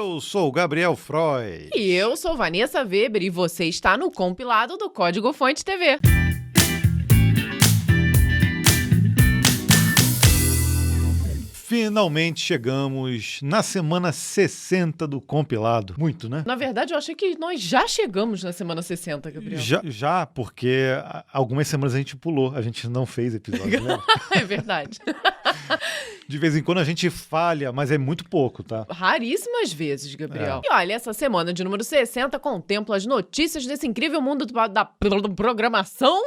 Eu sou o Gabriel Freud. E eu sou Vanessa Weber e você está no compilado do Código Fonte TV. Finalmente chegamos na semana 60 do compilado. Muito, né? Na verdade, eu achei que nós já chegamos na semana 60, Gabriel. Já, porque algumas semanas a gente pulou, a gente não fez episódio, né? É verdade. De vez em quando a gente falha, mas é muito pouco, tá? Raríssimas vezes, Gabriel. E olha, essa semana de número 60 contempla as notícias desse incrível mundo da programação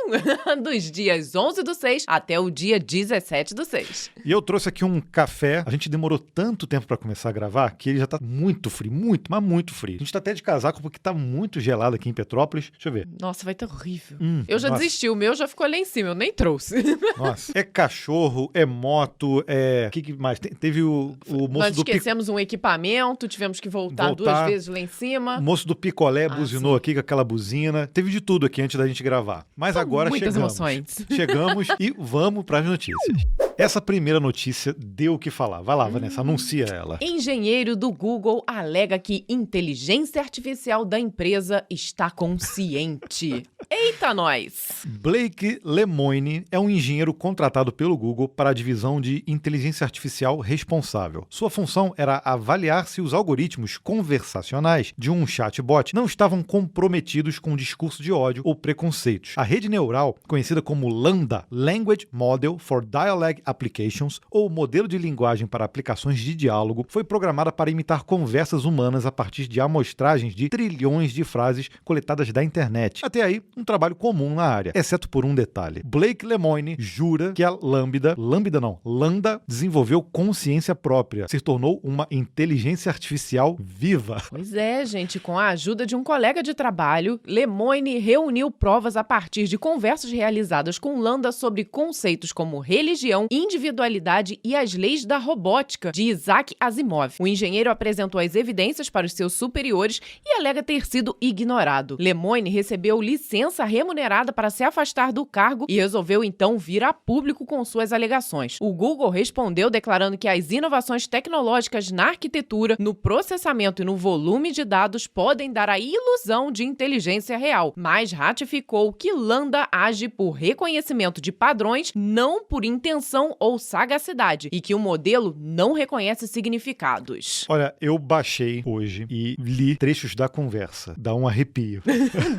dos dias 11/6 até o dia 17/6. E eu trouxe aqui um café. A gente demorou tanto tempo pra começar a gravar que ele já tá muito frio, mas muito frio. A gente tá até de casaco porque tá muito gelado aqui em Petrópolis. Deixa eu ver. Nossa, vai estar horrível. Eu já nossa. desisti, o meu já ficou ali em cima, eu nem trouxe. Nossa, é cachorro, é moto, o que mais? Teve o moço Nós do esquecemos um equipamento, tivemos que voltar 2 vezes lá em cima. O moço do picolé buzinou aqui com aquela buzina. Teve de tudo aqui antes da gente gravar. Mas São agora muitas chegamos. emoções. Chegamos e vamos para as notícias. Essa primeira notícia deu o que falar. Vai lá, Vanessa, anuncia ela. Engenheiro do Google alega que inteligência artificial da empresa está consciente. Eita, nós! Blake Lemoine é um engenheiro contratado pelo Google para a divisão de inteligência artificial responsável. Sua função era avaliar se os algoritmos conversacionais de um chatbot não estavam comprometidos com discurso de ódio ou preconceitos. A rede neural, conhecida como LaMDA, Language Model for Dialogue Applications, ou modelo de linguagem para aplicações de diálogo, foi programada para imitar conversas humanas a partir de amostragens de trilhões de frases coletadas da internet. Até aí, um trabalho comum na área, exceto por um detalhe. Blake Lemoine jura que a LaMDA desenvolveu consciência própria, se tornou uma inteligência artificial viva. Pois é, gente, com a ajuda de um colega de trabalho, Lemoine reuniu provas a partir de conversas realizadas com LaMDA sobre conceitos como religião, individualidade e as leis da robótica, de Isaac Asimov. O engenheiro apresentou as evidências para os seus superiores e alega ter sido ignorado. Lemoine recebeu licença remunerada para se afastar do cargo e resolveu então vir a público com suas alegações. O Google respondeu declarando que as inovações tecnológicas na arquitetura, no processamento e no volume de dados podem dar a ilusão de inteligência real, mas ratificou que LaMDA age por reconhecimento de padrões, não por intenção ou sagacidade, e que o modelo não reconhece significados. Olha, eu baixei hoje e li trechos da conversa. Dá um arrepio.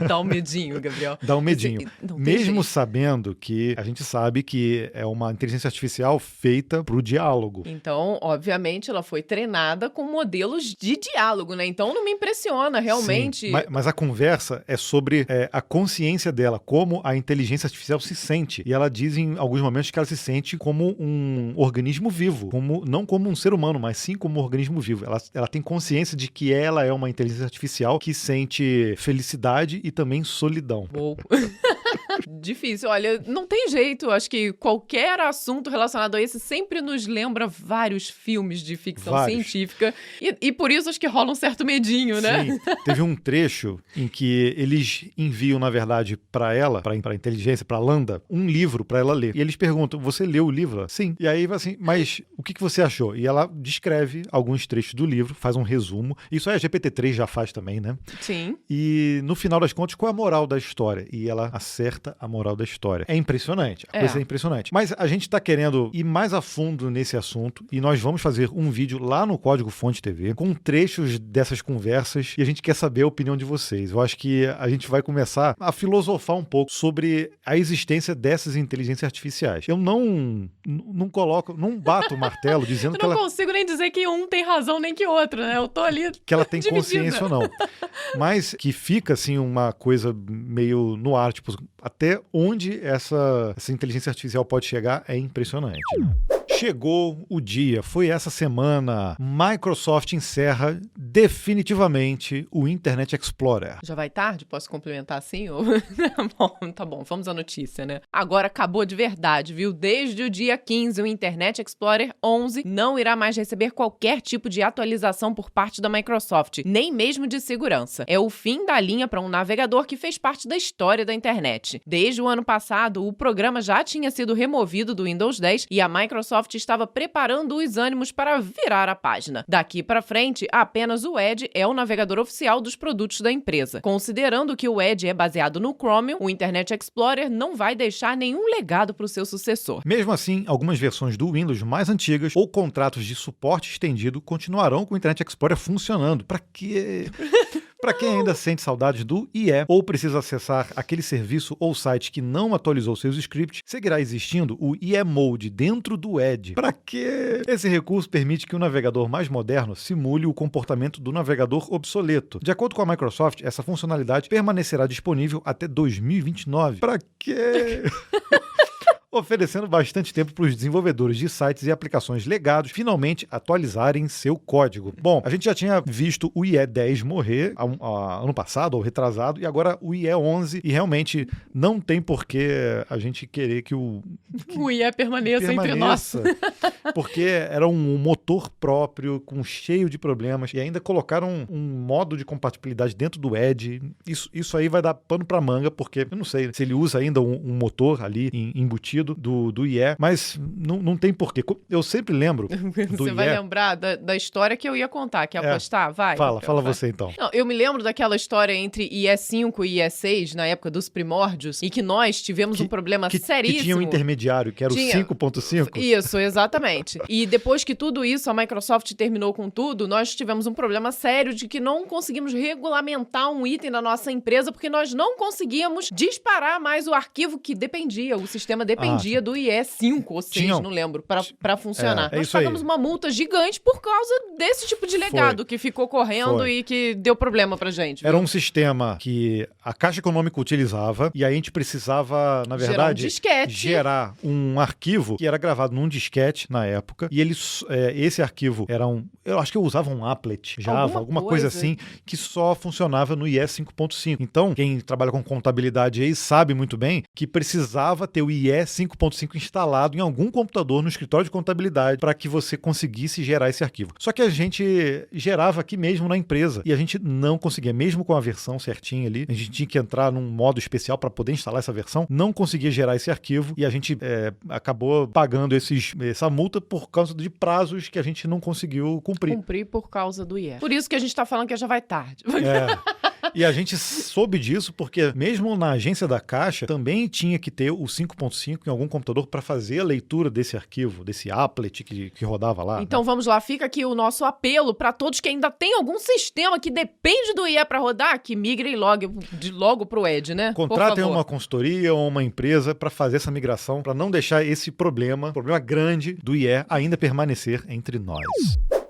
Dá um medinho, Gabriel. Dá um medinho. Mesmo sabendo que a gente sabe que é uma inteligência artificial feita pro diálogo. Então, obviamente, ela foi treinada com modelos de diálogo, né? Então, não me impressiona, realmente. Sim, mas a conversa é sobre a consciência dela, como a inteligência artificial se sente. E ela diz em alguns momentos que ela se sente como um organismo vivo, não como um ser humano, mas sim como um organismo vivo. Ela tem consciência de que ela é uma inteligência artificial que sente felicidade e também solidão. Uou. Difícil, olha, não tem jeito, acho que qualquer assunto relacionado a esse sempre nos lembra vários filmes de ficção científica e por isso acho que rola um certo medinho, né? Sim, teve um trecho em que eles enviam, na verdade, para ela, para a inteligência, para a LaMDA, um livro para ela ler. E eles perguntam, você leu o livro? Sim. E aí, assim, mas o que você achou? E ela descreve alguns trechos do livro, faz um resumo. Isso aí a GPT-3 já faz também, né? Sim. E no final das contas, qual é a moral da história? E ela acerta a moral da história. É impressionante. A coisa é impressionante. Mas a gente tá querendo ir mais a fundo nesse assunto e nós vamos fazer um vídeo lá no Código Fonte TV com trechos dessas conversas e a gente quer saber a opinião de vocês. Eu acho que a gente vai começar a filosofar um pouco sobre a existência dessas inteligências artificiais. Eu não bato o martelo dizendo que eu não consigo nem dizer que um tem razão nem que outro, né? Eu tô ali que ela tem dividida. Consciência ou não. Mas que fica, assim, uma coisa meio no ar, tipo, até onde essa inteligência artificial pode chegar é impressionante, né? Chegou o dia, foi essa semana. Microsoft encerra definitivamente o Internet Explorer. Já vai tarde? Posso complementar assim? Bom, tá bom, vamos à notícia, né? Agora acabou de verdade, viu? Desde o dia 15, o Internet Explorer 11 não irá mais receber qualquer tipo de atualização por parte da Microsoft, nem mesmo de segurança. É o fim da linha para um navegador que fez parte da história da internet. Desde o ano passado, o programa já tinha sido removido do Windows 10 e a Microsoft Microsoft estava preparando os ânimos para virar a página. Daqui para frente, apenas o Edge é o navegador oficial dos produtos da empresa. Considerando que o Edge é baseado no Chromium, o Internet Explorer não vai deixar nenhum legado para o seu sucessor. Mesmo assim, algumas versões do Windows mais antigas ou contratos de suporte estendido continuarão com o Internet Explorer funcionando. Para quê? Para quem ainda sente saudades do IE ou precisa acessar aquele serviço ou site que não atualizou seus scripts, seguirá existindo o IE Mode dentro do Edge. Para quê? Esse recurso permite que o navegador mais moderno simule o comportamento do navegador obsoleto. De acordo com a Microsoft, essa funcionalidade permanecerá disponível até 2029. Para quê? Oferecendo bastante tempo para os desenvolvedores de sites e aplicações legados finalmente atualizarem seu código. Bom, a gente já tinha visto o IE 10 morrer ano passado, ou retrasado, e agora o IE 11, e realmente não tem por que a gente querer que o IE permaneça entre nós. Porque era um motor próprio, cheio de problemas, e ainda colocaram um modo de compatibilidade dentro do Edge. Isso aí vai dar pano para manga, porque eu não sei se ele usa ainda um motor ali embutido do IE, mas não tem porquê. Eu sempre lembro do Você IE. vai lembrar da história que eu ia contar, quer apostar? Vai. Fala você então. Não, eu me lembro daquela história entre IE5 e IE6, na época dos primórdios, e que nós tivemos um problema seríssimo. Que tinha um intermediário, que era o 5.5. Isso, exatamente. E depois que tudo isso, a Microsoft terminou com tudo, nós tivemos um problema sério de que não conseguimos regulamentar um item da nossa empresa, porque nós não conseguíamos disparar mais o arquivo que dependia, o sistema dependia do IE5 ou 6, não lembro, para funcionar. Nós pagamos uma multa gigante por causa desse tipo de legado que ficou correndo e que deu problema pra gente. Era um sistema que a Caixa Econômica utilizava e aí a gente precisava, na verdade, gerar um arquivo que era gravado num disquete na época e esse arquivo era eu acho que eu usava um applet Java, alguma coisa assim, que só funcionava no IE 5.5. Então, quem trabalha com contabilidade aí sabe muito bem que precisava ter o IE 5.5 instalado em algum computador no escritório de contabilidade para que você conseguisse gerar esse arquivo. Só que a gente gerava aqui mesmo na empresa e a gente não conseguia, mesmo com a versão certinha ali, a gente tinha que entrar num modo especial para poder instalar essa versão, não conseguia gerar esse arquivo e a gente acabou pagando essa multa por causa de prazos que a gente não conseguiu cumprir. Cumprir por causa do IE. Por isso que a gente tá falando que já vai tarde. E a gente soube disso porque mesmo na agência da Caixa também tinha que ter o 5.5 em algum computador para fazer a leitura desse arquivo, desse applet que rodava lá. Então vamos lá, fica aqui o nosso apelo para todos que ainda tem algum sistema que depende do IE para rodar, que migrem logo pro Edge, né? Contratem uma consultoria ou uma empresa para fazer essa migração, para não deixar esse problema grande do IE ainda permanecer entre nós.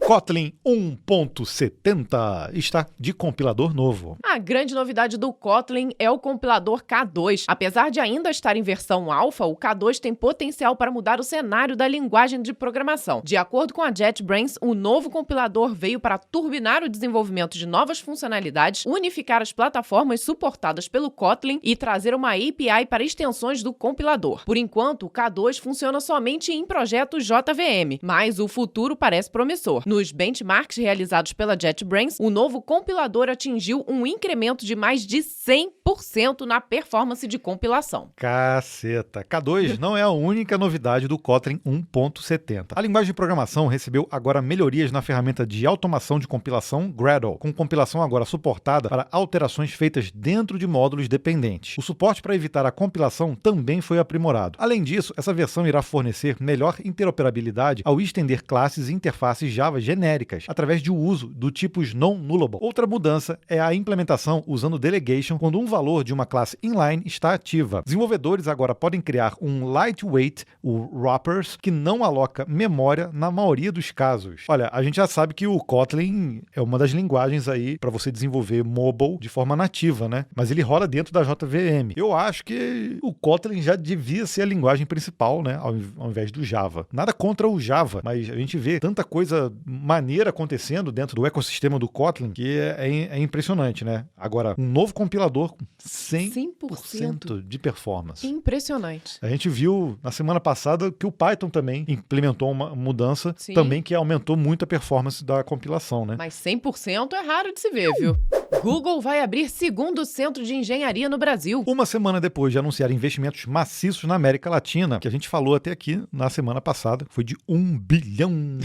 Kotlin 1.70 está de compilador novo. A grande novidade do Kotlin é o compilador K2. Apesar de ainda estar em versão alfa, o K2 tem potencial para mudar o cenário da linguagem de programação. De acordo com a JetBrains, o novo compilador veio para turbinar o desenvolvimento de novas funcionalidades, unificar as plataformas suportadas pelo Kotlin e trazer uma API para extensões do compilador. Por enquanto, o K2 funciona somente em projetos JVM, mas o futuro parece promissor. Nos benchmarks realizados pela JetBrains, o novo compilador atingiu um incremento de mais de 100% na performance de compilação. Caceta! K2 não é a única novidade do Kotlin 1.70. A linguagem de programação recebeu agora melhorias na ferramenta de automação de compilação Gradle, com compilação agora suportada para alterações feitas dentro de módulos dependentes. O suporte para evitar a compilação também foi aprimorado. Além disso, essa versão irá fornecer melhor interoperabilidade ao estender classes e interfaces Java genéricas, através de uso do tipos non-nullable. Outra mudança é a implementação usando delegation quando um valor de uma classe inline está ativa. Desenvolvedores agora podem criar um lightweight, o wrappers, que não aloca memória na maioria dos casos. Olha, a gente já sabe que o Kotlin é uma das linguagens aí para você desenvolver mobile de forma nativa, né? Mas ele roda dentro da JVM. Eu acho que o Kotlin já devia ser a linguagem principal, né? Ao invés do Java. Nada contra o Java, mas a gente vê tanta coisa maneira acontecendo dentro do ecossistema do Kotlin que é impressionante, né? Agora, um novo compilador com 100% de performance. Impressionante. A gente viu na semana passada que o Python também implementou uma mudança, Sim. também que aumentou muito a performance da compilação, né? Mas 100% é raro de se ver, viu? Google vai abrir segundo centro de engenharia no Brasil. Uma semana depois de anunciar investimentos maciços na América Latina, que a gente falou até aqui na semana passada, foi de $1 bilhão,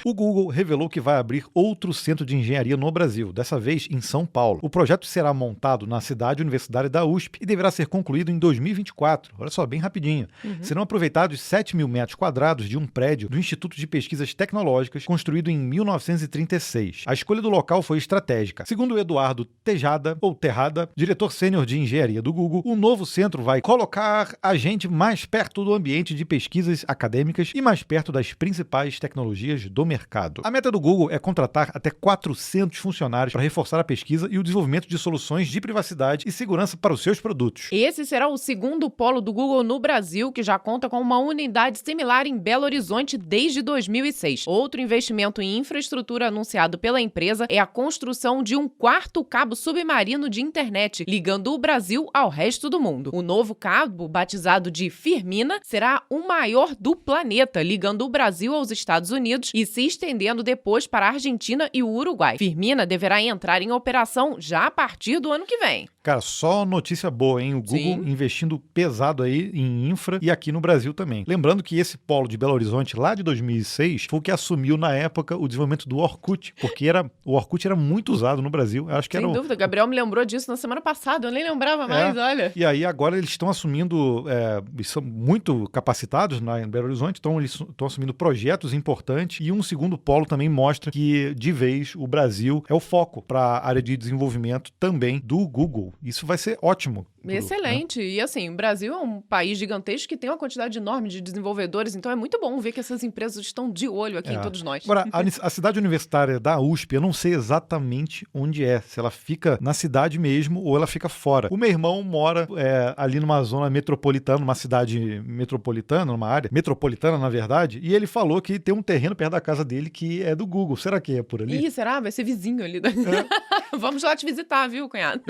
o Google revelou que vai abrir outro centro de engenharia no Brasil, dessa vez em São Paulo. O projeto será montado na cidade universitária da USP e deverá ser concluído em 2024. Olha só, bem rapidinho. Serão aproveitados 7 mil metros quadrados de um prédio do Instituto de Pesquisas Tecnológicas, construído em 1936. A escolha do local foi estratégica. Segundo o Eduardo Tejada, diretor sênior de engenharia do Google, o novo centro vai colocar a gente mais perto do ambiente de pesquisas acadêmicas e mais perto das principais tecnologias do mercado. A meta do Google é contratar até 400 funcionários para reforçar a pesquisa e o desenvolvimento de soluções de privacidade e segurança para os seus produtos. Esse será o segundo polo do Google no Brasil, que já conta com uma unidade similar em Belo Horizonte desde 2006. Outro investimento em infraestrutura anunciado pela empresa é a construção de um quarto cabo submarino de internet, ligando o Brasil ao resto do mundo. O novo cabo, batizado de Firmina, será o maior do planeta, ligando o Brasil aos Estados Unidos e se estendendo depois para a Argentina e o Uruguai. Firmina deverá entrar em operação já a partir do ano que vem. Cara, só notícia boa, hein? O Google investindo pesado aí em infra e aqui no Brasil também. Lembrando que esse polo de Belo Horizonte, lá de 2006, foi o que assumiu na época o desenvolvimento do Orkut, porque o Orkut era muito usado no Brasil. Eu acho que Sem dúvida, Gabriel me lembrou disso na semana passada, eu nem lembrava mais, olha. E aí agora eles estão assumindo, são muito capacitados em Belo Horizonte, então eles estão assumindo projetos importantes e um segundo polo também mostra que, de vez, o Brasil é o foco para a área de desenvolvimento também do Google. Isso vai ser ótimo. Excelente. E assim, o Brasil é um país gigantesco que tem uma quantidade enorme de desenvolvedores, então é muito bom ver que essas empresas estão de olho aqui em todos nós. Agora, a cidade universitária da USP, eu não sei exatamente onde é, se ela fica na cidade mesmo ou ela fica fora. O meu irmão mora ali numa zona metropolitana, numa cidade metropolitana, numa área metropolitana, na verdade, e ele falou que tem um terreno perto da casa dele que é do Google. Será que é por ali? Ih, será? Vai ser vizinho ali. Vamos lá te visitar, viu, cunhado?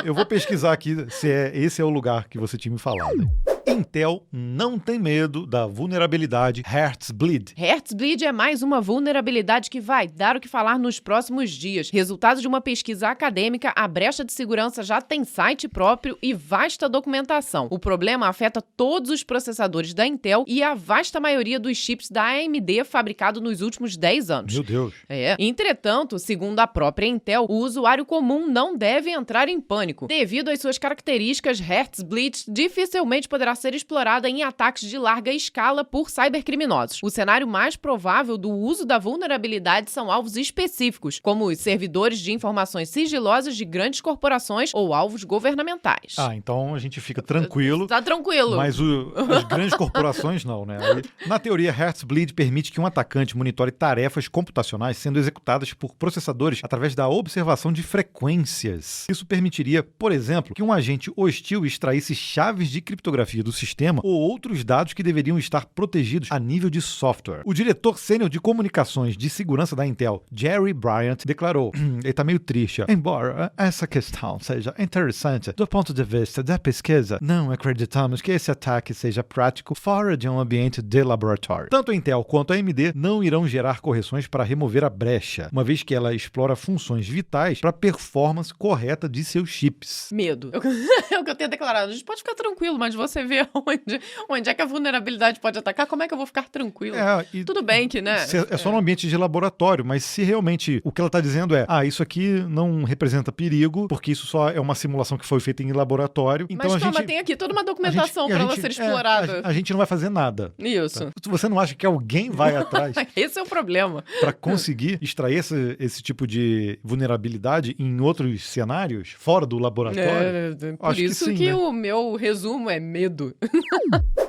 Eu vou pesquisar aqui se esse é o lugar que você tinha me falado. Intel não tem medo da vulnerabilidade Heartbleed. Heartbleed é mais uma vulnerabilidade que vai dar o que falar nos próximos dias. Resultado de uma pesquisa acadêmica, a brecha de segurança já tem site próprio e vasta documentação. O problema afeta todos os processadores da Intel e a vasta maioria dos chips da AMD fabricados nos últimos 10 anos. Meu Deus. Entretanto, segundo a própria Intel, o usuário comum não deve entrar em pânico. Devido às suas características, Heartbleed dificilmente poderá ser explorada em ataques de larga escala por cybercriminosos. O cenário mais provável do uso da vulnerabilidade são alvos específicos, como os servidores de informações sigilosas de grandes corporações ou alvos governamentais. Então a gente fica tranquilo. Tá tranquilo. Mas as grandes corporações não, né? Na teoria, Heartbleed permite que um atacante monitore tarefas computacionais sendo executadas por processadores através da observação de frequências. Isso permitiria, por exemplo, que um agente hostil extraísse chaves de criptografia do sistema ou outros dados que deveriam estar protegidos a nível de software. O diretor sênior de comunicações de segurança da Intel, Jerry Bryant, declarou, ele tá meio triste, embora essa questão seja interessante do ponto de vista da pesquisa, não acreditamos que esse ataque seja prático fora de um ambiente de laboratório. Tanto a Intel quanto a AMD não irão gerar correções para remover a brecha, uma vez que ela explora funções vitais para a performance correta de seus chips. Medo. É o que eu tenho declarado. A gente pode ficar tranquilo, mas você vê onde é que a vulnerabilidade pode atacar, como é que eu vou ficar tranquilo? Tudo bem que, né? É só no ambiente de laboratório, mas se realmente o que ela está dizendo isso aqui não representa perigo, porque isso só é uma simulação que foi feita em laboratório. Então mas tem aqui toda uma documentação para ela ser explorada. A gente não vai fazer nada. Isso. Tá? Você não acha que alguém vai atrás? Esse é o problema. Para conseguir extrair esse tipo de vulnerabilidade em outros cenários, fora do laboratório? Por isso que o meu resumo é medo.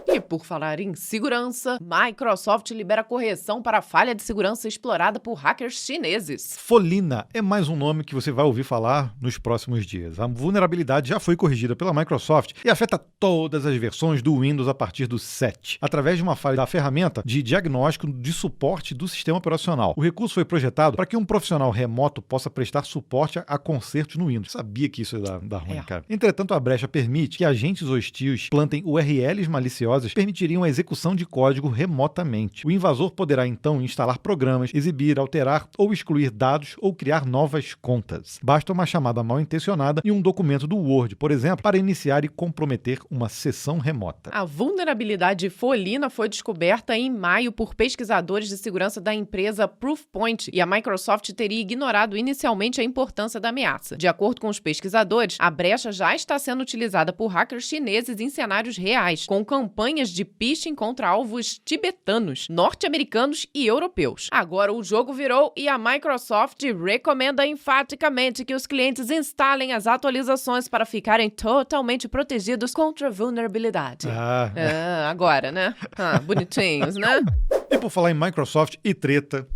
E por falar em segurança, Microsoft libera correção para a falha de segurança explorada por hackers chineses. Folina é mais um nome que você vai ouvir falar nos próximos dias. A vulnerabilidade já foi corrigida pela Microsoft e afeta todas as versões do Windows a partir do 7, através de uma falha da ferramenta de diagnóstico de suporte do sistema operacional. O recurso foi projetado para que um profissional remoto possa prestar suporte a consertos no Windows. Eu sabia que isso ia dar ruim, cara. Entretanto, a brecha permite que agentes hostis plantem URLs maliciosas permitiriam a execução de código remotamente. O invasor poderá então instalar programas, exibir, alterar ou excluir dados ou criar novas contas. Basta uma chamada mal intencionada e um documento do Word, por exemplo, para iniciar e comprometer uma sessão remota. A vulnerabilidade Folina foi descoberta em maio por pesquisadores de segurança da empresa Proofpoint e a Microsoft teria ignorado inicialmente a importância da ameaça. De acordo com os pesquisadores, a brecha já está sendo utilizada por hackers chineses em cenários reais, com campanhas de phishing contra alvos tibetanos, norte-americanos e europeus. Agora o jogo virou e a Microsoft recomenda enfaticamente que os clientes instalem as atualizações para ficarem totalmente protegidos contra a vulnerabilidade. Agora, né? Bonitinhos, né? E por falar em Microsoft e treta,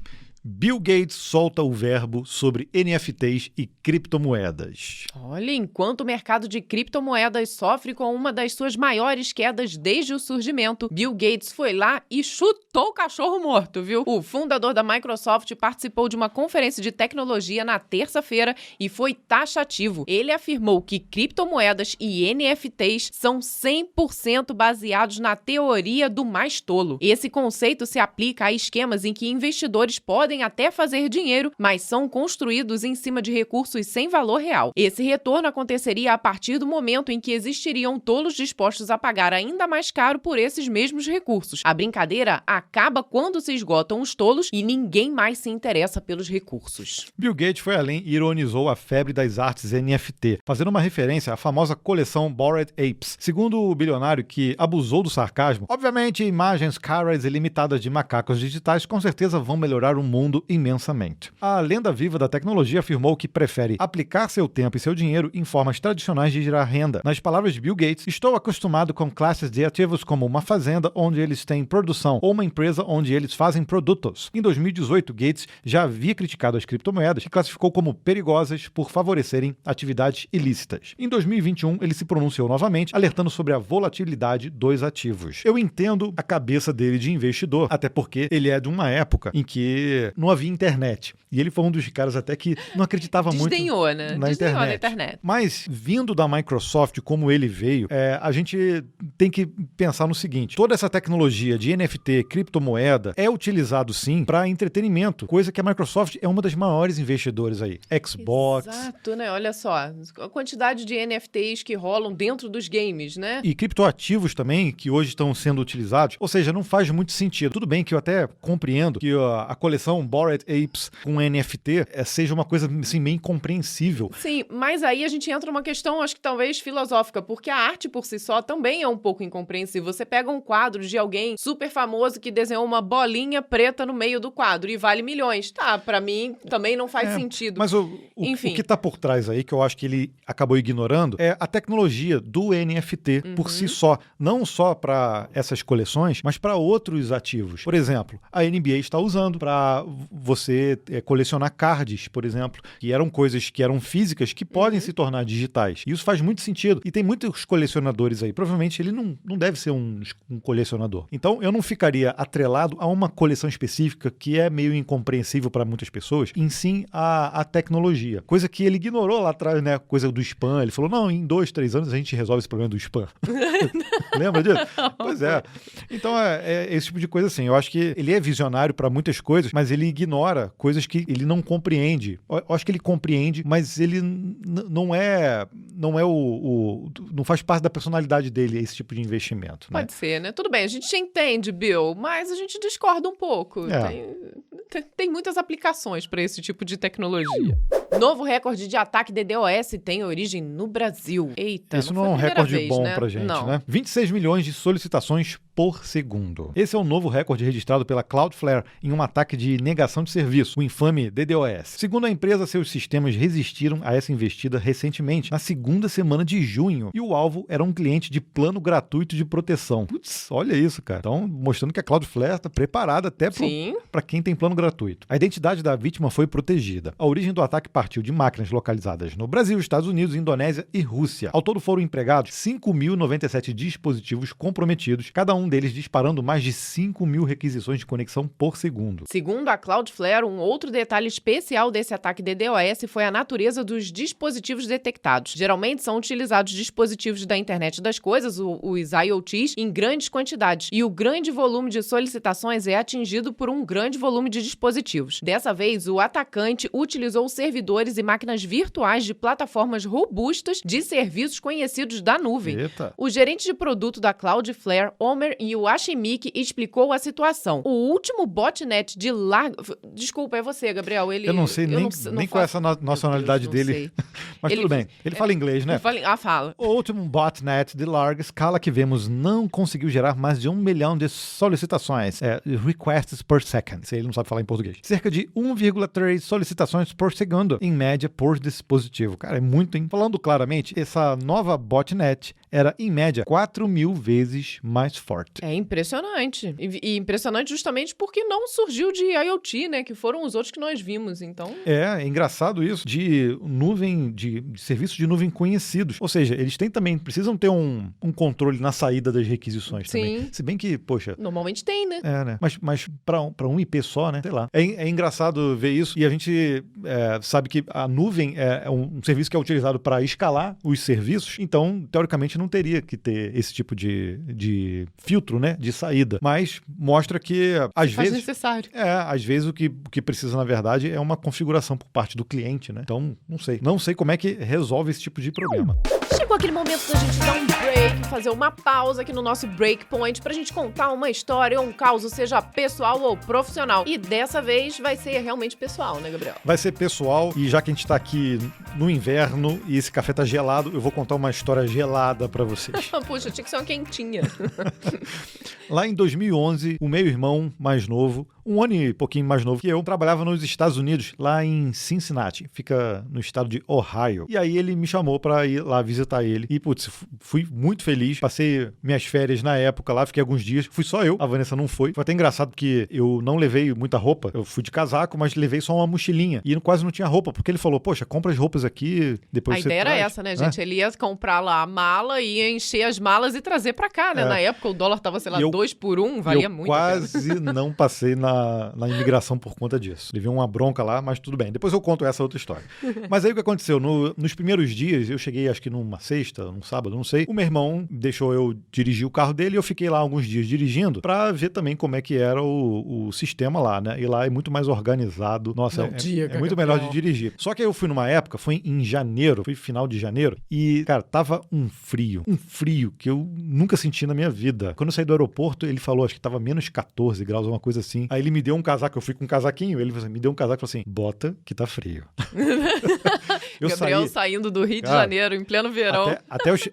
Bill Gates solta o verbo sobre NFTs e criptomoedas. Olha, enquanto o mercado de criptomoedas sofre com uma das suas maiores quedas desde o surgimento, Bill Gates foi lá e chutou o cachorro morto, viu? O fundador da Microsoft participou de uma conferência de tecnologia na terça-feira e foi taxativo. Ele afirmou que criptomoedas e NFTs são 100% baseados na teoria do mais tolo. Esse conceito se aplica a esquemas em que investidores podem até fazer dinheiro, mas são construídos em cima de recursos sem valor real. Esse retorno aconteceria a partir do momento em que existiriam tolos dispostos a pagar ainda mais caro por esses mesmos recursos. A brincadeira acaba quando se esgotam os tolos e ninguém mais se interessa pelos recursos. Bill Gates foi além e ironizou a febre das artes NFT, fazendo uma referência à famosa coleção Bored Apes. Segundo o bilionário que abusou do sarcasmo, obviamente imagens caras e limitadas de macacos digitais com certeza vão melhorar o mundo imensamente. A lenda viva da tecnologia afirmou que prefere aplicar seu tempo e seu dinheiro em formas tradicionais de gerar renda. Nas palavras de Bill Gates, estou acostumado com classes de ativos como uma fazenda onde eles têm produção ou uma empresa onde eles fazem produtos. Em 2018, Gates já havia criticado as criptomoedas e classificou como perigosas por favorecerem atividades ilícitas. Em 2021, ele se pronunciou novamente, alertando sobre a volatilidade dos ativos. Eu entendo a cabeça dele de investidor, até porque ele é de uma época em que não havia internet. E ele foi um dos caras até que não acreditava muito na internet. Mas, vindo da Microsoft como ele veio, a gente tem que pensar no seguinte: toda essa tecnologia de NFT, criptomoeda, é utilizado sim para entretenimento, coisa que a Microsoft é uma das maiores investidoras aí. Xbox. Exato, né? Olha só, a quantidade de NFTs que rolam dentro dos games, né? E criptoativos também, que hoje estão sendo utilizados. Ou seja, não faz muito sentido. Tudo bem que eu até compreendo que a coleção Bored Apes com NFT seja uma coisa assim, meio incompreensível. Sim, mas aí a gente entra numa questão, acho que talvez filosófica, porque a arte por si só também é um pouco incompreensível. Você pega um quadro de alguém super famoso que desenhou uma bolinha preta no meio do quadro e vale milhões. Tá, pra mim também não faz sentido. Mas enfim, o que tá por trás aí, que eu acho que ele acabou ignorando, é a tecnologia do NFT por si só. Não só para essas coleções, mas para outros ativos. Por exemplo, a NBA está usando para você colecionar cards, por exemplo, que eram coisas que eram físicas que podem se tornar digitais. E isso faz muito sentido. E tem muitos colecionadores aí. Provavelmente ele não deve ser um colecionador. Então eu não ficaria atrelado a uma coleção específica que é meio incompreensível para muitas pessoas, em sim a tecnologia. Coisa que ele ignorou lá atrás, né? Coisa do spam. Ele falou, não, em 2, 3 anos a gente resolve esse problema do spam. Lembra disso? Pois é. Então é esse tipo de coisa assim. Eu acho que ele é visionário para muitas coisas, mas ele ignora coisas que ele não compreende. Eu acho que ele compreende, mas ele não faz parte da personalidade dele esse tipo de investimento. Pode ser, né? Tudo bem, a gente entende, Bill, mas a gente discorda um pouco. Tem muitas aplicações para esse tipo de tecnologia. Novo recorde de ataque DDoS tem origem no Brasil. Eita, isso não não é um foi a primeira recorde vez, bom né? pra gente, Não. né? 26 milhões de solicitações por segundo. Esse é o novo recorde registrado pela Cloudflare em um ataque de negação de serviço, o infame DDoS. Segundo a empresa, seus sistemas resistiram a essa investida recentemente, na segunda semana de junho, e o alvo era um cliente de plano gratuito de proteção. Putz, olha isso, cara. Então, mostrando que a Cloudflare está preparada até para quem tem plano gratuito. A identidade da vítima foi protegida. A origem do ataque partiu de máquinas localizadas no Brasil, Estados Unidos, Indonésia e Rússia. Ao todo foram empregados 5.097 dispositivos comprometidos, cada um deles disparando mais de 5.000 requisições de conexão por segundo. Segundo a Cloudflare, um outro detalhe especial desse ataque DDoS foi a natureza dos dispositivos detectados. Geralmente são utilizados dispositivos da internet das coisas, os IoTs, em grandes quantidades, e o grande volume de solicitações é atingido por um grande volume de dispositivos. Dessa vez, o atacante utilizou servidores e máquinas virtuais de plataformas robustas de serviços conhecidos da nuvem. Eita. O gerente de produto da Cloudflare, Omer Iwashimiki, explicou a situação. O último botnet de Desculpa, é você, Gabriel. Eu não sei nem qual é essa nacionalidade dele. Mas tudo bem. Ele fala inglês, né? Fala. O último botnet de larga escala que vemos não conseguiu gerar mais de 1 milhão de solicitações. Requests per second. Se ele não sabe falar em português. Cerca de 1,3 solicitações por segundo, em média, por dispositivo. Cara, é muito, hein? Falando claramente, essa nova botnet era, em média, 4.000 vezes mais forte. É impressionante. E impressionante justamente porque não surgiu de IoT, né? Que foram os outros que nós vimos, então... É engraçado isso, de nuvem, de serviços de nuvem conhecidos. Ou seja, eles precisam ter um controle na saída das requisições. Sim. Também. Se bem que, poxa... Normalmente tem, né? Né? Mas para um IP só, né? Sei lá. É engraçado ver isso, e a gente sabe que a nuvem é um serviço que é utilizado para escalar os serviços, então, teoricamente, não teria que ter esse tipo de filtro, né? De saída. Mas mostra que, às vezes... necessário. Às vezes o que precisa, na verdade, é uma configuração por parte do cliente, né? Então, não sei. Não sei como é que resolve esse tipo de problema. Chegou aquele momento da gente dar um break, fazer uma pausa aqui no nosso Breakpoint pra gente contar uma história ou um caos, seja pessoal ou profissional. E dessa vez vai ser realmente pessoal, né, Gabriel? Vai ser pessoal, e já que a gente tá aqui no inverno e esse café tá gelado, eu vou contar uma história gelada pra vocês. Puxa, tinha que ser uma quentinha. Lá em 2011, o meu irmão mais novo, um ano e pouquinho mais novo que eu, trabalhava nos Estados Unidos, lá em Cincinnati, fica no estado de Ohio. E aí ele me chamou pra ir lá visitar ele. E, putz, fui muito feliz. Passei minhas férias na época lá, fiquei alguns dias. Fui só eu, a Vanessa não foi. Foi até engraçado porque eu não levei muita roupa. Eu fui de casaco, mas levei só uma mochilinha. E quase não tinha roupa, porque ele falou, poxa, compra as roupas aqui, depois você traz. A ideia era essa, né, gente? Ele ia comprar lá a mala, ia encher as malas e trazer pra cá, né? Na época o dólar tava, sei lá, 2 por 1, valia muito. Quase não passei na imigração por conta disso. Levei uma bronca lá, mas tudo bem. Depois eu conto essa outra história. Mas aí o que aconteceu? Nos primeiros dias, eu cheguei acho que numa sexta, num sábado, não sei. O meu irmão deixou eu dirigir o carro dele e eu fiquei lá alguns dias dirigindo pra ver também como é que era o sistema lá, né? E lá é muito mais organizado. Nossa, é muito melhor de dirigir. Só que aí eu fui numa época, foi em janeiro, foi final de janeiro, e, cara, tava um frio que eu nunca senti na minha vida. Quando eu saí do aeroporto, ele falou, acho que tava menos 14 graus, uma coisa assim. Aí ele me deu um casaco, eu fui com um casaquinho, ele me deu um casaco e falou assim, bota que tá frio. Gabriel saindo do Rio de Janeiro, em pleno verão.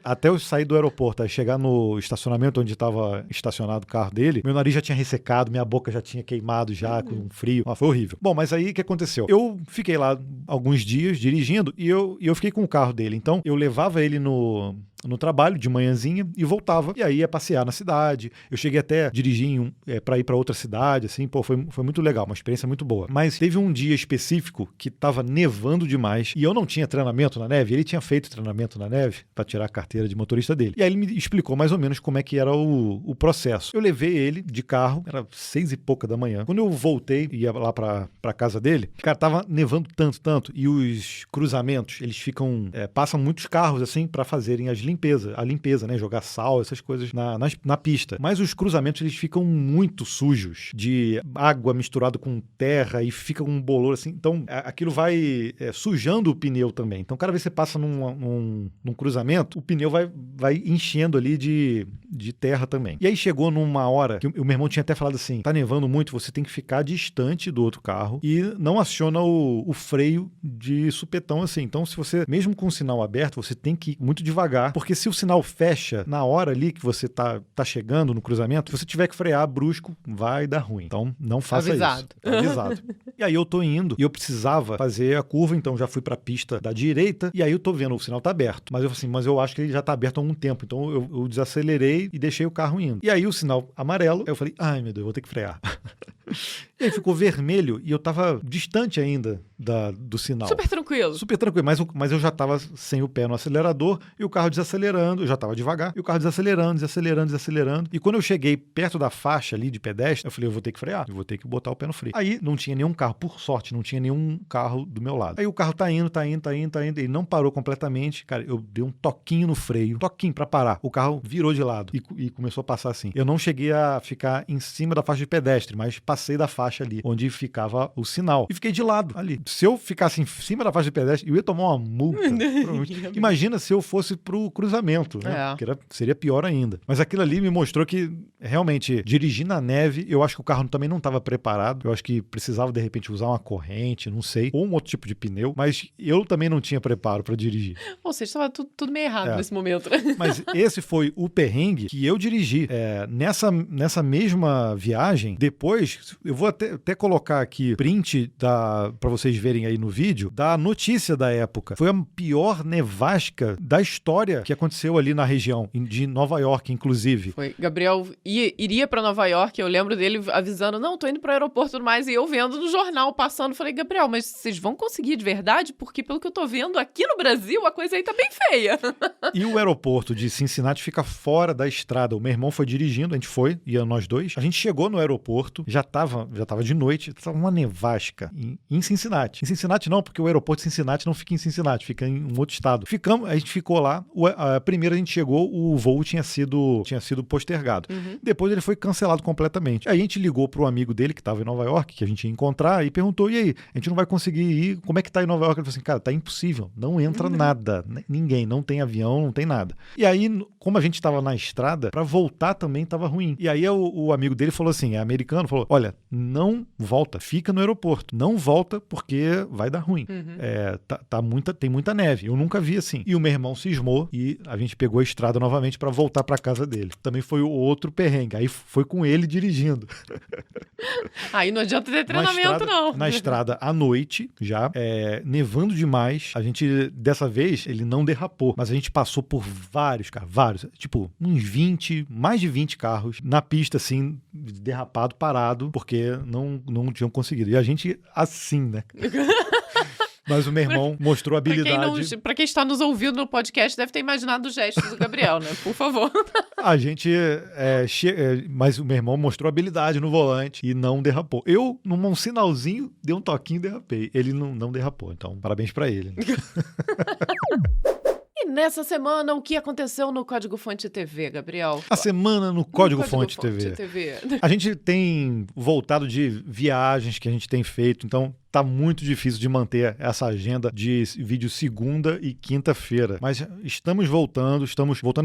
Até eu sair do aeroporto, aí chegar no estacionamento onde estava estacionado o carro dele, meu nariz já tinha ressecado, minha boca já tinha queimado já com frio. Foi horrível. Bom, mas aí o que aconteceu? Eu fiquei lá alguns dias dirigindo e eu fiquei com o carro dele. Então, eu levava ele no trabalho de manhãzinha e voltava. E aí ia passear na cidade. Eu cheguei até a dirigir pra ir pra outra cidade, assim. Pô, foi muito legal, uma experiência muito boa. Mas teve um dia específico que tava nevando demais e eu não tinha treinamento na neve. Ele tinha feito treinamento na neve pra tirar a carteira de motorista dele. E aí ele me explicou mais ou menos como é que era o processo. Eu levei ele de carro, era 6 e pouca da manhã. Quando eu voltei, ia lá pra casa dele, cara, tava nevando tanto. E os cruzamentos, eles ficam... passam muitos carros, assim, pra fazerem as linhas a limpeza, né? Jogar sal, essas coisas na pista. Mas os cruzamentos, eles ficam muito sujos, de água misturada com terra e fica um bolor assim. Então, aquilo vai sujando o pneu também. Então, cada vez que você passa num cruzamento, o pneu vai enchendo ali de terra também. E aí chegou numa hora que o meu irmão tinha até falado assim, tá nevando muito, você tem que ficar distante do outro carro e não aciona o freio de supetão assim. Então, se você, mesmo com o sinal aberto, você tem que ir muito devagar, porque se o sinal fecha na hora ali que você tá chegando no cruzamento, se você tiver que frear brusco, vai dar ruim. Então, não faça Avisado. isso. Tá avisado. E aí eu tô indo e eu precisava fazer a curva, então já fui pra pista da direita e aí eu tô vendo, o sinal tá aberto. Mas eu falei assim, mas eu acho que ele já tá aberto há algum tempo. Então eu desacelerei e deixei o carro indo. E aí o sinal amarelo, eu falei, ai meu Deus, eu vou ter que frear. E aí ficou vermelho e eu tava distante ainda do sinal. Super tranquilo. Super tranquilo, mas eu já tava sem o pé no acelerador e o carro desacelerando, eu já tava devagar, e o carro desacelerando. E quando eu cheguei perto da faixa ali de pedestre, eu falei, eu vou ter que frear, eu vou ter que botar o pé no freio. Aí não tinha nenhum carro, por sorte, não tinha nenhum carro do meu lado. Aí o carro tá indo, ele não parou completamente, cara, eu dei um toquinho no freio, toquinho pra parar. O carro virou de lado e começou a passar assim. Eu não cheguei a ficar em cima da faixa de pedestre, mas passei da faixa ali, onde ficava o sinal. E fiquei de lado ali. Se eu ficasse em cima da faixa de pedestre, eu ia tomar uma multa. Imagina se eu fosse pro cruzamento, né? Que seria pior ainda. Mas aquilo ali me mostrou que, realmente, dirigir na neve, eu acho que o carro também não estava preparado. Eu acho que precisava, de repente, usar uma corrente, não sei, ou um outro tipo de pneu. Mas eu também não tinha preparo para dirigir. Ou seja, estava tudo meio errado nesse momento. Mas esse foi o perrengue que eu dirigi. Nessa mesma viagem, depois, eu vou até colocar aqui print para vocês verem aí no vídeo, da notícia da época. Foi a pior nevasca da história que aconteceu ali na região, de Nova York, inclusive. Foi. Gabriel iria para Nova York, eu lembro dele avisando, não, tô indo pro aeroporto e tudo mais, e eu vendo no jornal, passando, falei, Gabriel, mas vocês vão conseguir de verdade? Porque pelo que eu tô vendo aqui no Brasil, a coisa aí tá bem feia. E o aeroporto de Cincinnati fica fora da estrada. O meu irmão foi dirigindo, a gente foi, ia nós dois. A gente chegou no aeroporto, já tava de noite, tava uma nevasca em Cincinnati. Em Cincinnati não, porque o aeroporto de Cincinnati não fica em Cincinnati, fica em um outro estado. A gente ficou lá, primeiro a gente chegou, o voo tinha sido postergado. Depois ele foi cancelado completamente. Aí a gente ligou pro amigo dele, que tava em Nova York, que a gente ia encontrar, e perguntou, e aí, a gente não vai conseguir ir, como é que tá em Nova York? Ele falou assim, cara, tá impossível, não entra nada, ninguém, não tem avião, não tem nada. E aí, como a gente tava na estrada, pra voltar também tava ruim. E aí o amigo dele falou assim, americano, falou, olha, não volta, fica no aeroporto, não volta porque vai dar ruim. Tem muita neve, eu nunca vi assim. E o meu irmão cismou e a gente pegou a estrada novamente pra voltar pra casa dele. Também foi o outro perrengue, aí foi com ele dirigindo. Aí não adianta ter treinamento, não. Na estrada, à noite, já, nevando demais, a gente, dessa vez, ele não derrapou, mas a gente passou por vários carros, tipo, mais de 20 carros na pista, assim, derrapado, parado, porque não tinham conseguido. E a gente, assim, né? Mas o meu irmão mostrou habilidade. Pra quem está nos ouvindo no podcast, deve ter imaginado os gestos do Gabriel, né? Por favor. A gente... mas o meu irmão mostrou habilidade no volante e não derrapou. Eu, num sinalzinho, dei um toquinho e derrapei. Ele não derrapou. Então, parabéns pra ele. E nessa semana, o que aconteceu no Código Fonte TV, Gabriel? A semana no Código Fonte TV. A gente tem voltado de viagens que a gente tem feito, então tá muito difícil de manter essa agenda de vídeo segunda e quinta-feira. Mas estamos voltando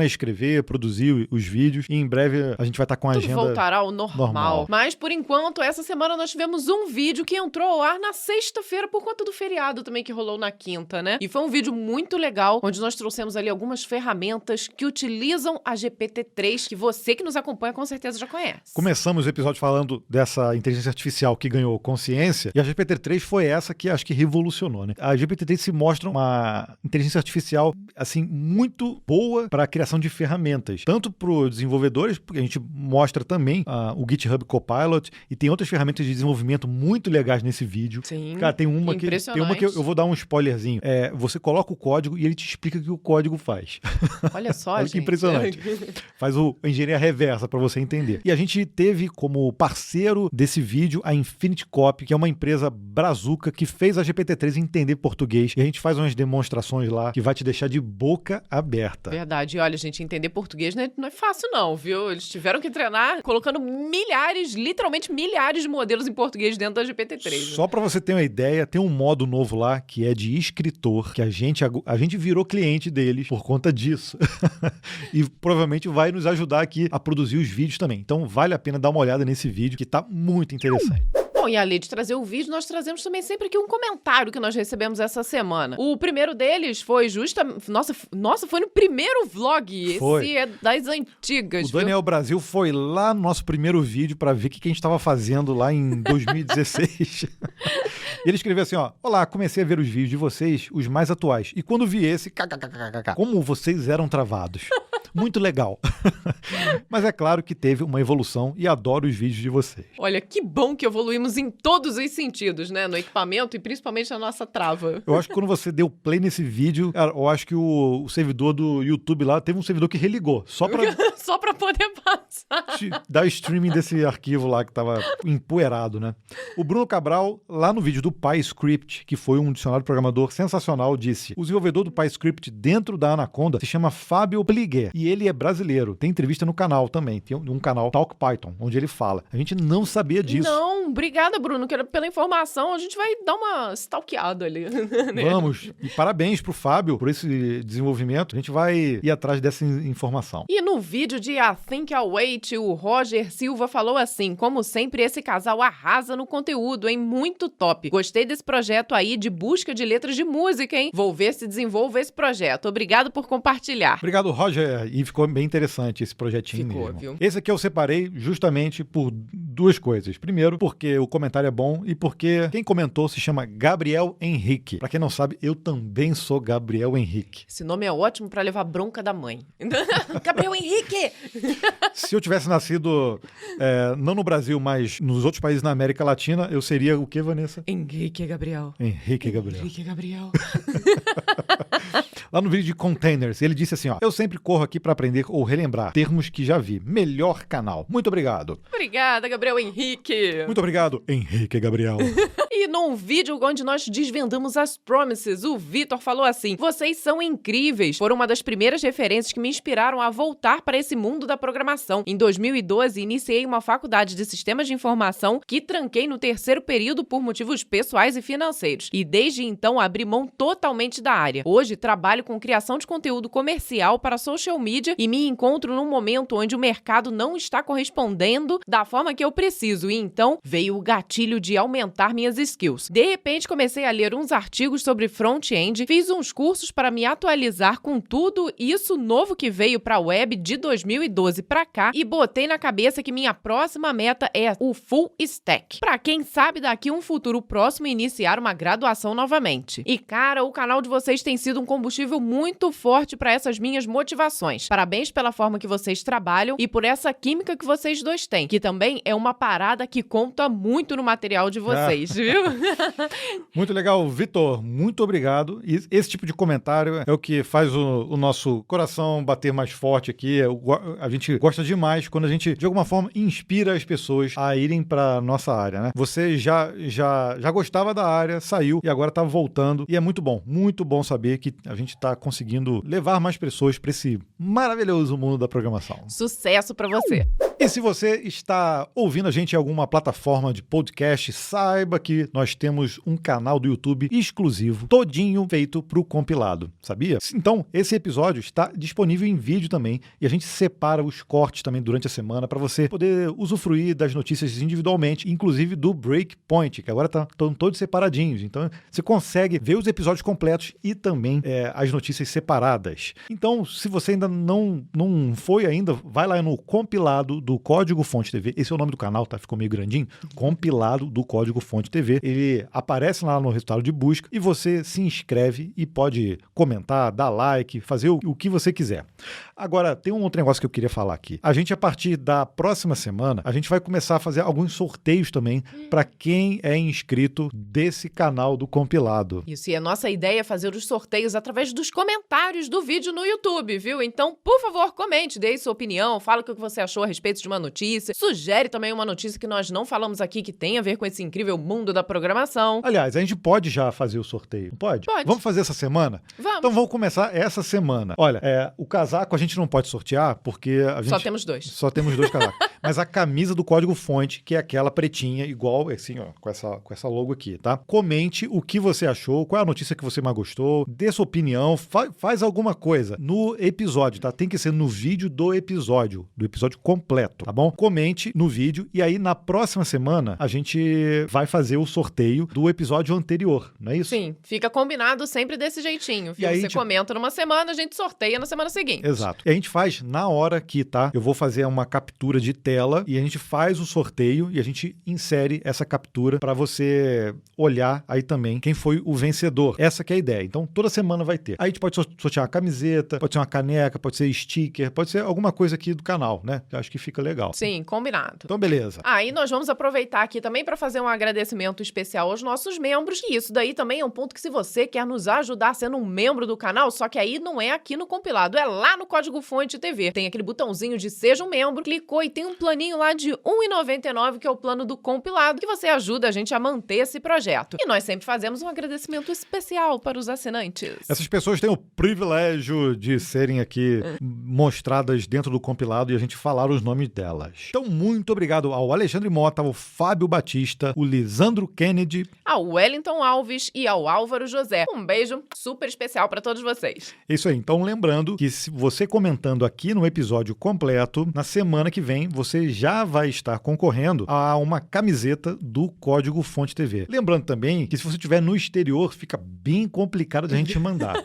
a escrever, produzir os vídeos e em breve a gente vai estar com a agenda voltará ao normal. Mas por enquanto, essa semana nós tivemos um vídeo que entrou ao ar na sexta-feira por conta do feriado também que rolou na quinta, né? E foi um vídeo muito legal, onde nós trouxemos ali algumas ferramentas que utilizam a GPT-3, que você que nos acompanha com certeza já conhece. Começamos o episódio falando dessa inteligência artificial que ganhou consciência e a GPT-3 foi essa que acho que revolucionou, né? A GPT-3 se mostra uma inteligência artificial, assim, muito boa para a criação de ferramentas. Tanto para os desenvolvedores, porque a gente mostra também o GitHub Copilot e tem outras ferramentas de desenvolvimento muito legais nesse vídeo. Sim, cara, tem uma que eu vou dar um spoilerzinho. Você coloca o código e ele te explica o que o código faz. Olha só, Olha gente. que impressionante. Faz a engenharia reversa para você entender. E a gente teve como parceiro desse vídeo a Infinity Copy, que é uma empresa brasileira brazuca que fez a GPT-3 entender português. E a gente faz umas demonstrações lá que vai te deixar de boca aberta. Verdade. E olha, gente, entender português não é fácil não, viu? Eles tiveram que treinar colocando literalmente milhares de modelos em português dentro da GPT-3. Só pra você ter uma ideia, tem um modo novo lá que é de escritor, que a gente virou cliente deles por conta disso. E provavelmente vai nos ajudar aqui a produzir os vídeos também. Então vale a pena dar uma olhada nesse vídeo que tá muito interessante. Bom, e além de trazer o vídeo, nós trazemos também sempre aqui um comentário que nós recebemos essa semana. O primeiro deles foi Nossa, foi no primeiro vlog. Foi. Esse é das antigas. O Daniel Brasil foi lá no nosso primeiro vídeo pra ver o que a gente tava fazendo lá em 2016. E ele escreveu assim, ó: olá, comecei a ver os vídeos de vocês, os mais atuais. E quando vi esse, como vocês eram travados. Muito legal. Mas é claro que teve uma evolução e adoro os vídeos de vocês. Olha, que bom que evoluímos em todos os sentidos, né? No equipamento e principalmente na nossa trava. Eu acho que quando você deu play nesse vídeo, cara, eu acho que o servidor do YouTube lá, teve um servidor que religou, só pra Só pra poder passar. dar streaming desse arquivo lá que tava empoeirado, né? O Bruno Cabral, lá no vídeo do PyScript, que foi um dicionário programador sensacional, disse: o desenvolvedor do PyScript dentro da Anaconda se chama Fábio Pliguet, e ele é brasileiro. Tem entrevista no canal também, tem um canal Talk Python, onde ele fala. A gente não sabia disso. Não, obrigada, Bruno, pela informação. A gente vai dar uma stalkeada ali. Vamos. E parabéns pro Fábio por esse desenvolvimento. A gente vai ir atrás dessa informação. E no vídeo de I Think I'll Wait, o Roger Silva falou assim: como sempre, esse casal arrasa no conteúdo, hein? Muito top. Gostei desse projeto aí de busca de letras de música, hein? Vou ver se desenvolvo esse projeto. Obrigado por compartilhar. Obrigado, Roger. E ficou bem interessante esse projetinho mesmo. Viu? Esse aqui eu separei justamente por duas coisas. Primeiro, porque o comentário é bom e porque quem comentou se chama Gabriel Henrique. Pra quem não sabe, eu também sou Gabriel Henrique. Esse nome é ótimo pra levar bronca da mãe. Gabriel Henrique! Se eu tivesse nascido não no Brasil, mas nos outros países na América Latina, eu seria o que, Vanessa? Henrique Gabriel. Henrique Gabriel. Henrique Gabriel. Lá no vídeo de Containers, ele disse assim, ó: eu sempre corro aqui pra aprender ou relembrar termos que já vi. Melhor canal. Muito obrigado. Obrigada, Gabriel Henrique. Muito obrigado, Henrique Gabriel. E num vídeo onde nós desvendamos as promises, o Vitor falou assim: vocês são incríveis. Foram uma das primeiras referências que me inspiraram a voltar para esse mundo da programação. Em 2012, iniciei uma faculdade de sistemas de informação que tranquei no terceiro período por motivos pessoais e financeiros. E desde então abri mão totalmente da área. Hoje trabalho com criação de conteúdo comercial para social media e me encontro num momento onde o mercado não está correspondendo da forma que eu preciso. E então veio o gatilho de aumentar minhas skills. De repente comecei a ler uns artigos sobre front-end, fiz uns cursos para me atualizar com tudo isso novo que veio para a web de 2012 para cá e botei na cabeça que minha próxima meta é o full stack. Para quem sabe daqui um futuro próximo iniciar uma graduação novamente. E cara, o canal de vocês tem sido um combustível muito forte para essas minhas motivações. Parabéns pela forma que vocês trabalham e por essa química que vocês dois têm, que também é uma parada que conta muito no material de vocês, viu? Muito legal, Vitor. Muito obrigado. E esse tipo de comentário é o que faz o nosso coração bater mais forte aqui. A gente gosta demais quando a gente, de alguma forma, inspira as pessoas a irem para nossa área, né? Você já gostava da área, saiu e agora tá voltando. E é muito bom saber que a gente tá conseguindo levar mais pessoas para esse maravilhoso mundo da programação. Sucesso para você! E se você está ouvindo a gente em alguma plataforma de podcast, saiba que nós temos um canal do YouTube exclusivo, todinho feito para o compilado, sabia? Então, esse episódio está disponível em vídeo também e a gente separa os cortes também durante a semana para você poder usufruir das notícias individualmente, inclusive do Breakpoint, que agora estão todos separadinhos. Então, você consegue ver os episódios completos e também as notícias separadas. Então, se você ainda não foi ainda, vai lá no compilado do Código Fonte TV. Esse é o nome do canal, tá? Ficou meio grandinho. Compilado do Código Fonte TV. Ele aparece lá no resultado de busca e você se inscreve e pode comentar, dar like, fazer o que você quiser. Agora, tem um outro negócio que eu queria falar aqui. A gente, a partir da próxima semana, a gente vai começar a fazer alguns sorteios também para quem é inscrito desse canal do compilado. Isso, e a nossa ideia é fazer os sorteios sorteios através dos comentários do vídeo no YouTube, viu? Então, por favor, comente, dê sua opinião, fala o que você achou a respeito de uma notícia, sugere também uma notícia que nós não falamos aqui que tem a ver com esse incrível mundo da programação. Aliás, a gente pode já fazer o sorteio, não pode? Pode. Vamos fazer essa semana? Vamos. Então vamos começar essa semana. Olha, o casaco a gente não pode sortear porque a gente... Só temos dois. Só temos dois casacos. Mas a camisa do Código Fonte, que é aquela pretinha, igual assim, ó, com essa logo aqui, tá? Comente o que você achou, qual é a notícia que você mais gostou, dê sua opinião, faz alguma coisa no episódio, tá? Tem que ser no vídeo do episódio completo, tá bom? Comente no vídeo e aí na próxima semana a gente vai fazer o sorteio do episódio anterior, não é isso? Sim, fica combinado sempre desse jeitinho. E aí, você comenta numa semana, a gente sorteia na semana seguinte. Exato. E a gente faz na hora aqui, tá? Eu vou fazer uma captura de tela e a gente faz o sorteio e a gente insere essa captura para você olhar aí também quem foi o vencedor. Essa que é a ideia. Então, toda semana vai ter. Aí a gente pode sortear uma camiseta, pode ser uma caneca, pode ser sticker, pode ser alguma coisa aqui do canal, né? Eu acho que fica legal. Sim, combinado. Então, beleza. E nós vamos aproveitar aqui também para fazer um agradecimento especial aos nossos membros. E isso daí também é um ponto que, se você quer nos ajudar sendo um membro do canal, só que aí não é aqui no compilado, é lá no Código Fonte TV. Tem aquele botãozinho de Seja um Membro, clicou e tem um planinho lá de R$ 1,99, que é o plano do compilado, que você ajuda a gente a manter esse projeto. E nós sempre fazemos um agradecimento especial para os assinantes. Essas pessoas têm o privilégio de serem aqui mostradas dentro do compilado e a gente falar os nomes delas. Então, muito obrigado ao Alexandre Mota, ao Fábio Batista, o Lisandro Kennedy, ao Wellington Alves e ao Álvaro José. Um beijo super especial para todos vocês. É isso aí. Então, lembrando que se você comentando aqui no episódio completo, na semana que vem você já vai estar concorrendo a uma camiseta do Código Fonte TV. Lembrando também que se você estiver no exterior, fica bem complicado de a gente mandar.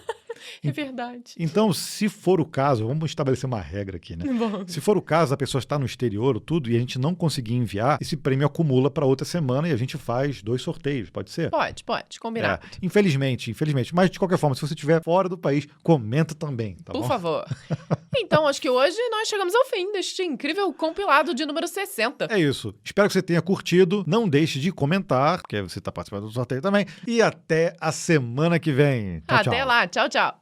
É verdade. Então, se for o caso, vamos estabelecer uma regra aqui, né? Bom. Se for o caso, a pessoa está no exterior, tudo, e a gente não conseguir enviar, esse prêmio acumula para outra semana e a gente faz 2 sorteios, pode ser? Pode, combinado. Infelizmente. Mas, de qualquer forma, se você estiver fora do país, comenta também, tá bom? Por favor. Então, acho que hoje nós chegamos ao fim deste incrível compilado de número 60. É isso. Espero que você tenha curtido. Não deixe de comentar, porque você está participando do sorteio também. E até a semana que vem. Tchau, Até tchau. lá. Tchau, tchau.